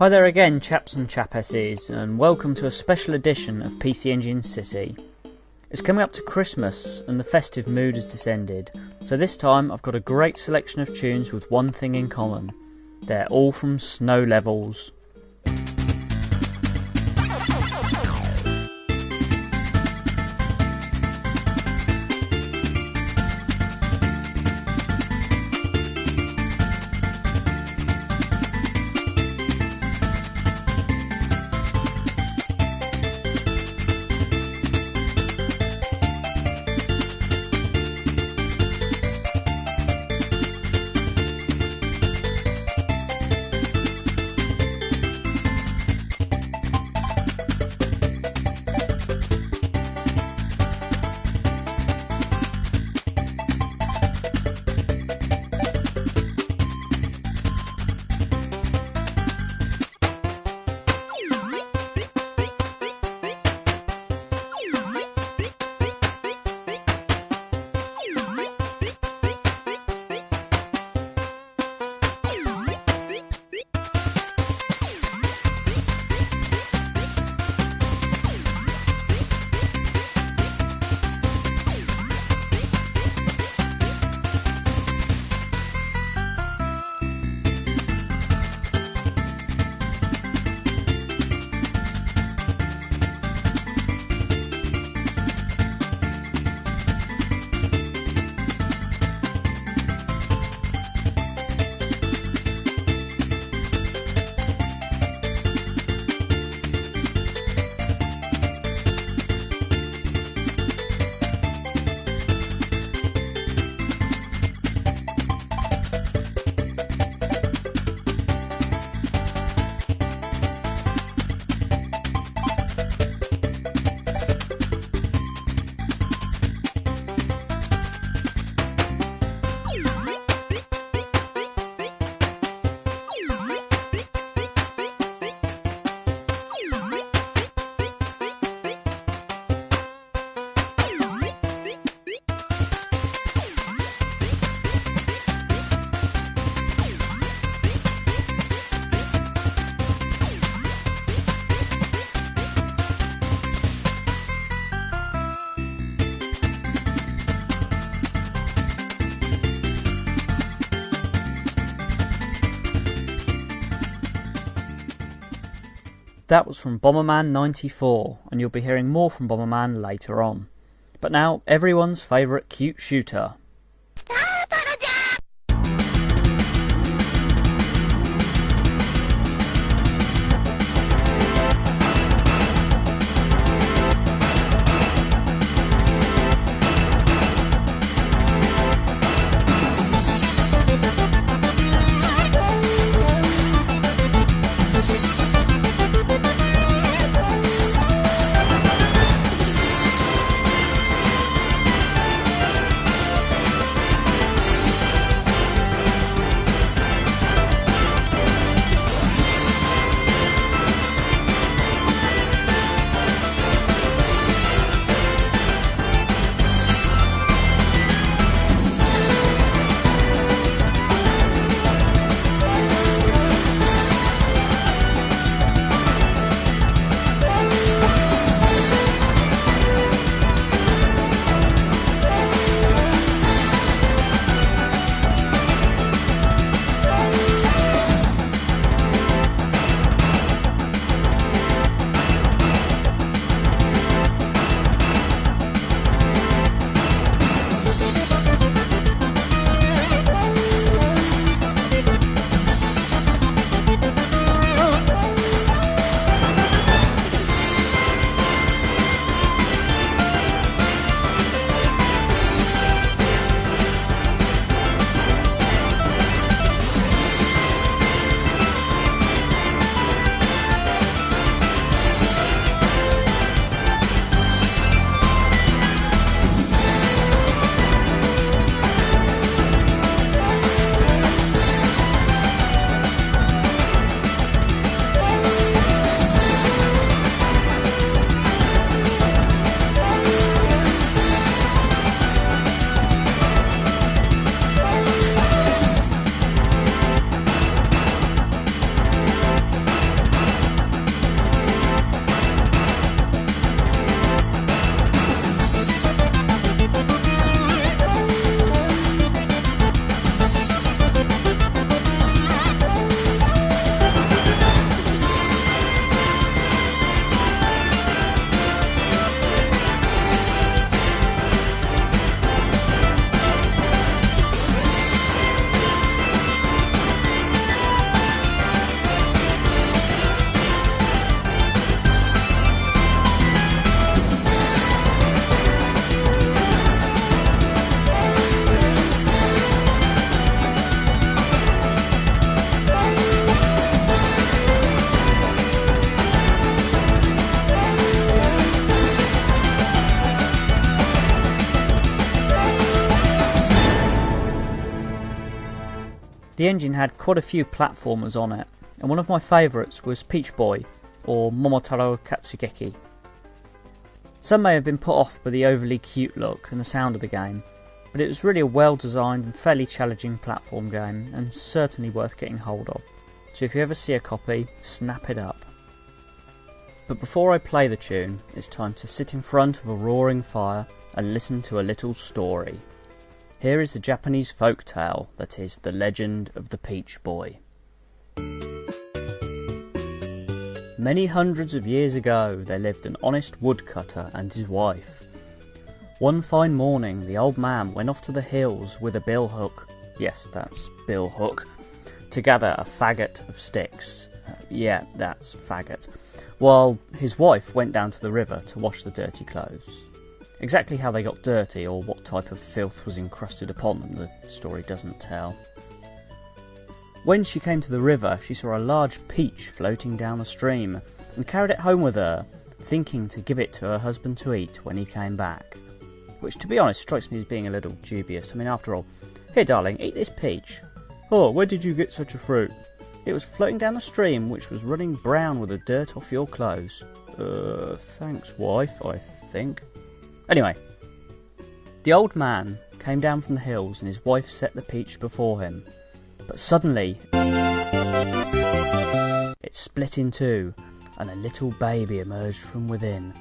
Hi there again, chaps and chapesses, and welcome to a special edition of PC Engine City. It's coming up to Christmas and the festive mood has descended, so this time I've got a great selection of tunes with one thing in common. They're all from Snow Levels. That was from Bomberman 94, and you'll be hearing more from Bomberman later on. But now, everyone's favourite cute shooter. The engine had quite a few platformers on it, and one of my favourites was Peach Boy, or Momotaro Katsugeki. Some may have been put off by the overly cute look and the sound of the game, but it was really a well designed and fairly challenging platform game, and certainly worth getting hold of. So if you ever see a copy, snap it up. But before I play the tune, it's time to sit in front of a roaring fire and listen to a little story. Here is the Japanese folk tale that is The Legend of the Peach Boy. Many hundreds of years ago there lived an honest woodcutter and his wife. One fine morning the old man went off to the hills with a billhook, yes, that's bill hook, to gather a faggot of sticks. Yeah, that's faggot. While his wife went down to the river to wash the dirty clothes. Exactly how they got dirty or what type of filth was encrusted upon them, the story doesn't tell. When she came to the river, she saw a large peach floating down the stream and carried it home with her, thinking to give it to her husband to eat when he came back. Which, to be honest, strikes me as being a little dubious. I mean, after all, here darling, eat this peach. Oh, where did you get such a fruit? It was floating down the stream, which was running brown with the dirt off your clothes. Thanks, wife, I think. Anyway, the old man came down from the hills and his wife set the peach before him. But suddenly, it split in two, and a little baby emerged from within.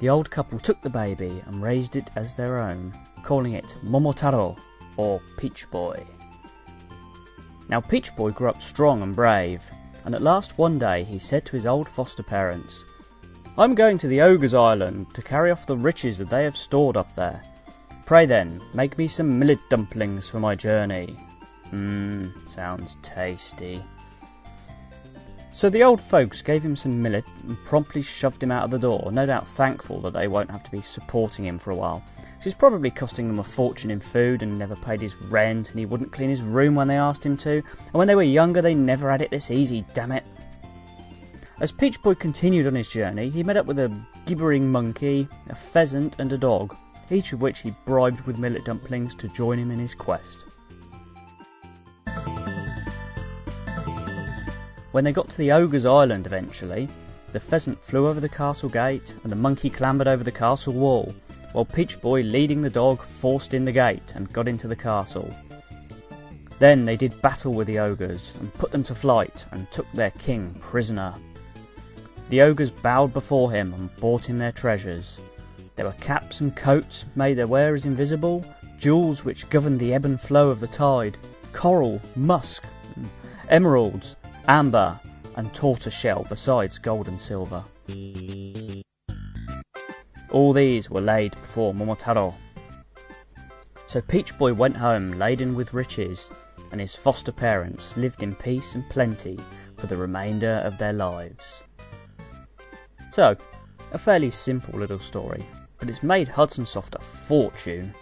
The old couple took the baby and raised it as their own, calling it Momotaro, or Peach Boy. Now Peach Boy grew up strong and brave, and at last one day he said to his old foster parents, "I'm going to the Ogre's Island to carry off the riches that they have stored up there. Pray then, make me some millet dumplings for my journey." Sounds tasty. So the old folks gave him some millet and promptly shoved him out of the door, no doubt thankful that they won't have to be supporting him for a while. It's probably costing them a fortune in food and never paid his rent, and he wouldn't clean his room when they asked him to, and when they were younger they never had it this easy, damn it. As Peach Boy continued on his journey, he met up with a gibbering monkey, a pheasant and a dog, each of which he bribed with millet dumplings to join him in his quest. When they got to the Ogre's Island eventually, the pheasant flew over the castle gate and the monkey clambered over the castle wall, while Peach Boy, leading the dog, forced in the gate and got into the castle. Then they did battle with the ogres and put them to flight and took their king prisoner. The ogres bowed before him and brought him their treasures. There were caps and coats made their wearers invisible, jewels which governed the ebb and flow of the tide, coral, musk, emeralds, amber and tortoiseshell, besides gold and silver. All these were laid before Momotaro. So Peach Boy went home laden with riches, and his foster parents lived in peace and plenty for the remainder of their lives. So, a fairly simple little story, but it's made Hudson Soft a fortune.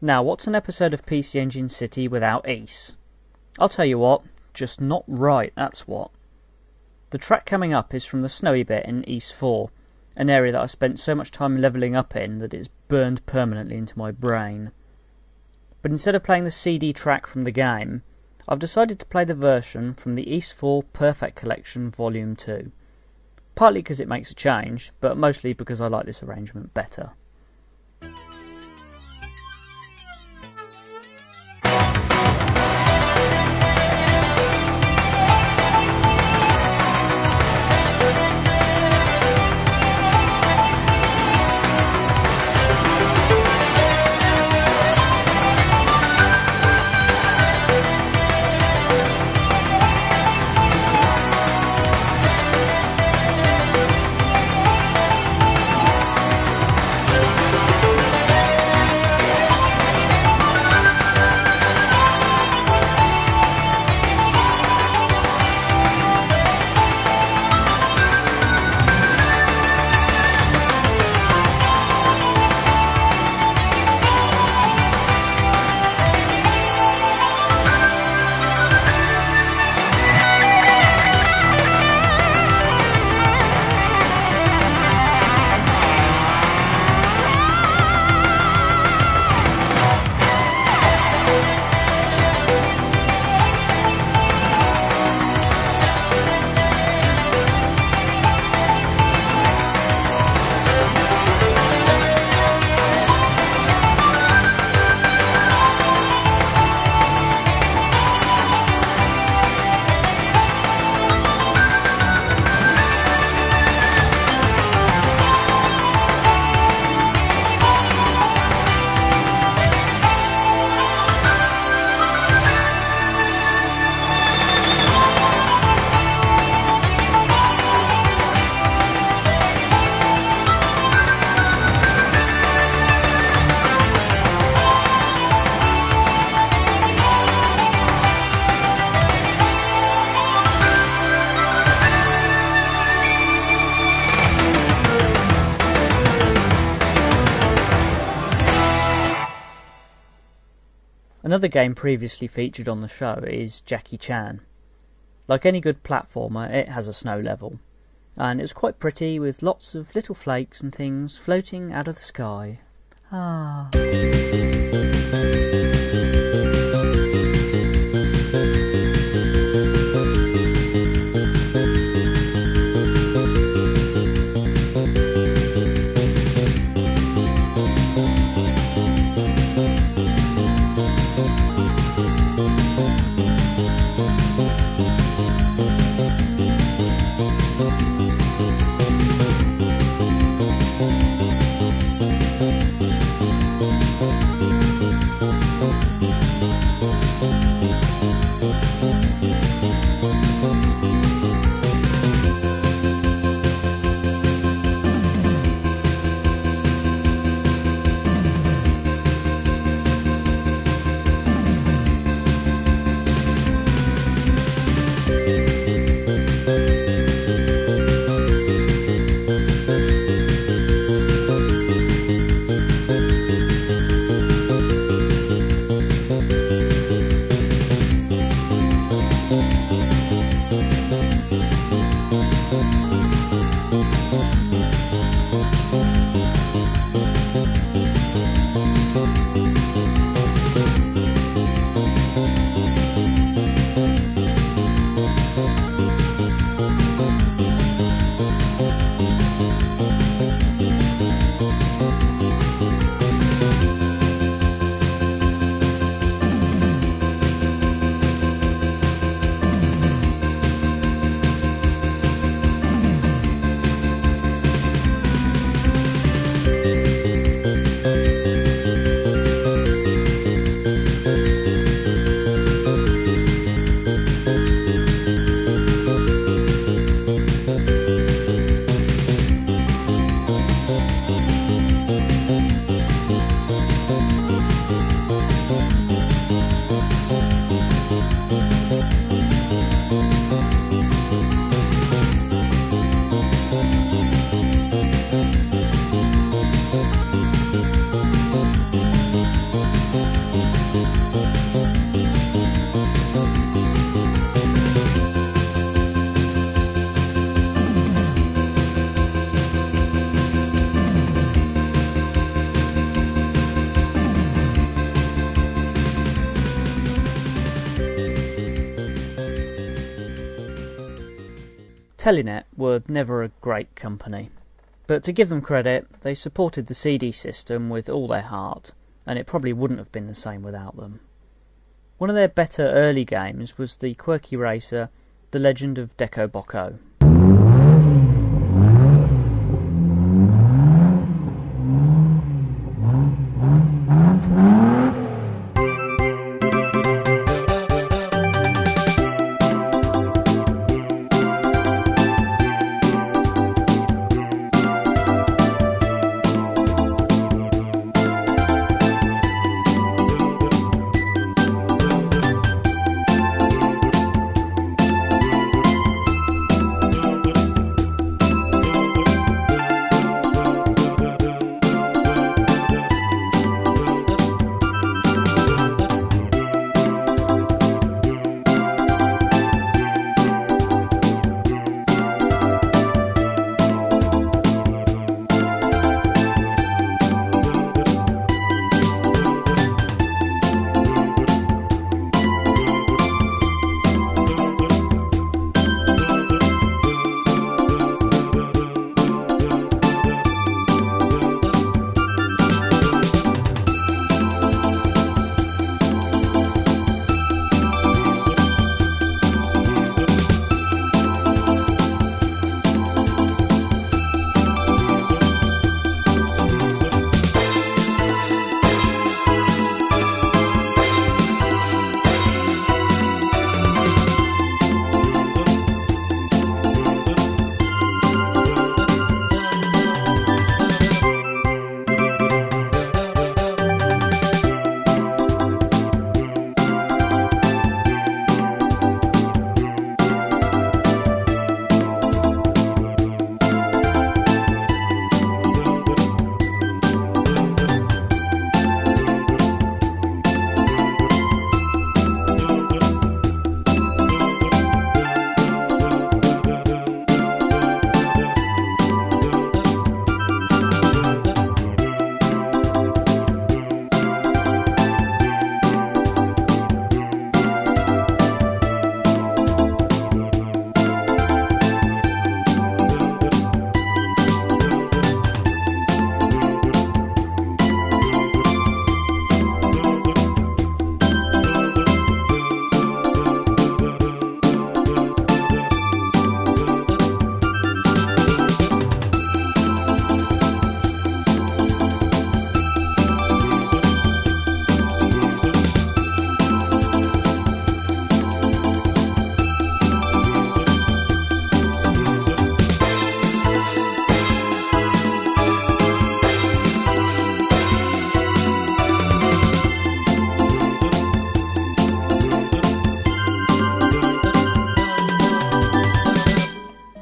Now, what's an episode of PC Engine City without Ys? I'll tell you what, just not right, that's what. The track coming up is from the snowy bit in Ys 4, an area that I spent so much time levelling up in that it's burned permanently into my brain. But instead of playing the CD track from the game, I've decided to play the version from the Ys 4 Perfect Collection Volume 2. Partly because it makes a change, but mostly because I like this arrangement better. Another game previously featured on the show is Jackie Chan. Like any good platformer, it has a snow level, and it was quite pretty with lots of little flakes and things floating out of the sky. Ah. Telenet were never a great company, but to give them credit, they supported the CD system with all their heart, and it probably wouldn't have been the same without them. One of their better early games was the quirky racer The Legend of Deco Bocco.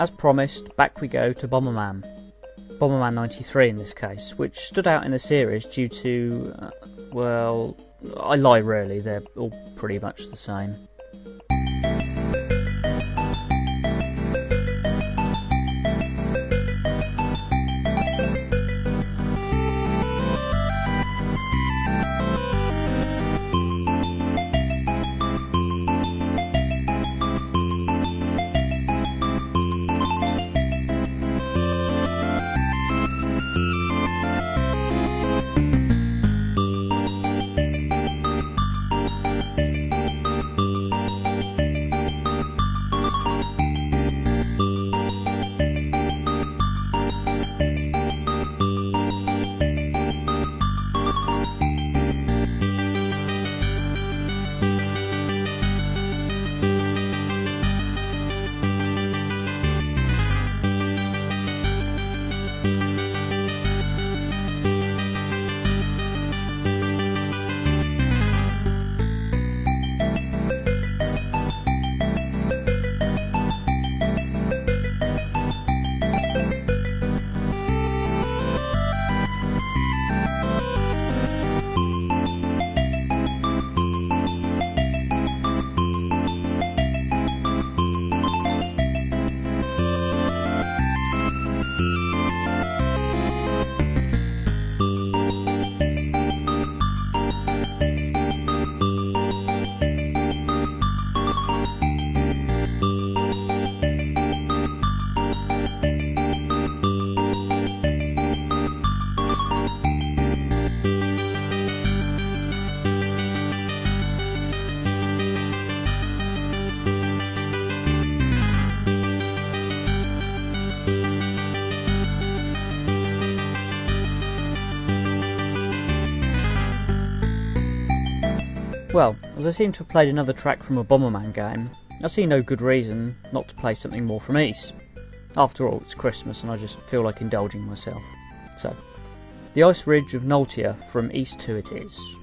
As promised, back we go to Bomberman. Bomberman 93 in this case, which stood out in the series due to, well, I lie really, they're all pretty much the same. Well, as I seem to have played another track from a Bomberman game, I see no good reason not to play something more from Ys. After all, it's Christmas and I just feel like indulging myself. So, The Ice Ridge of Noltia from Ys 2 it is.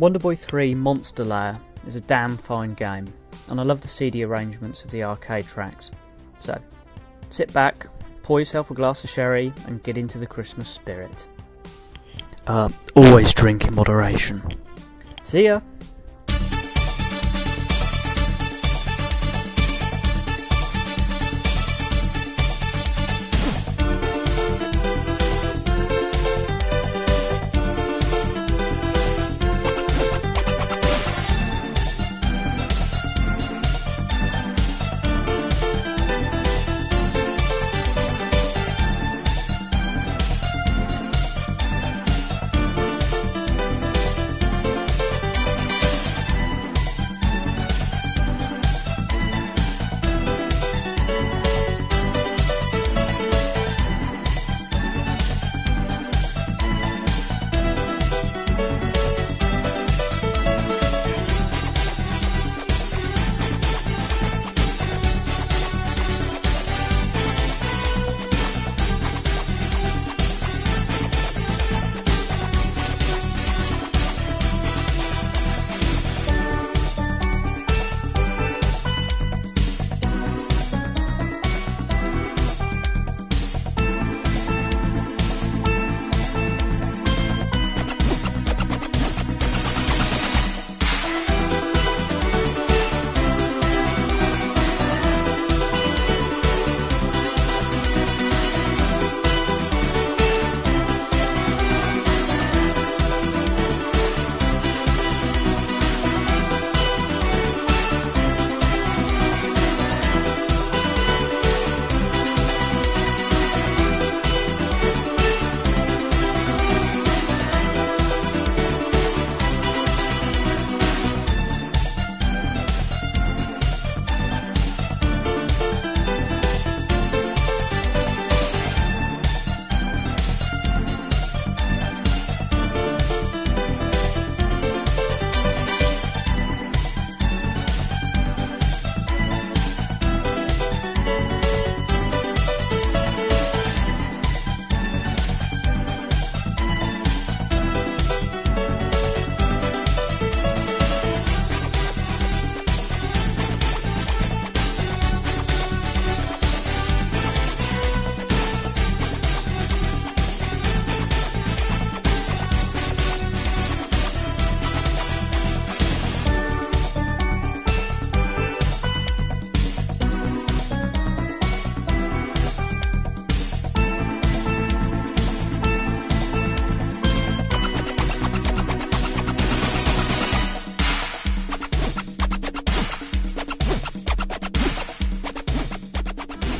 Wonder Boy 3 Monster Lair is a damn fine game, and I love the CD arrangements of the arcade tracks. So, sit back, pour yourself a glass of sherry, and get into the Christmas spirit. Always drink in moderation. See ya!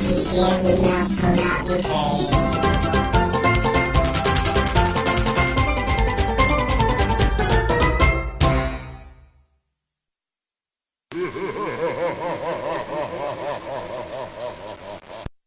pcengine.co.uk.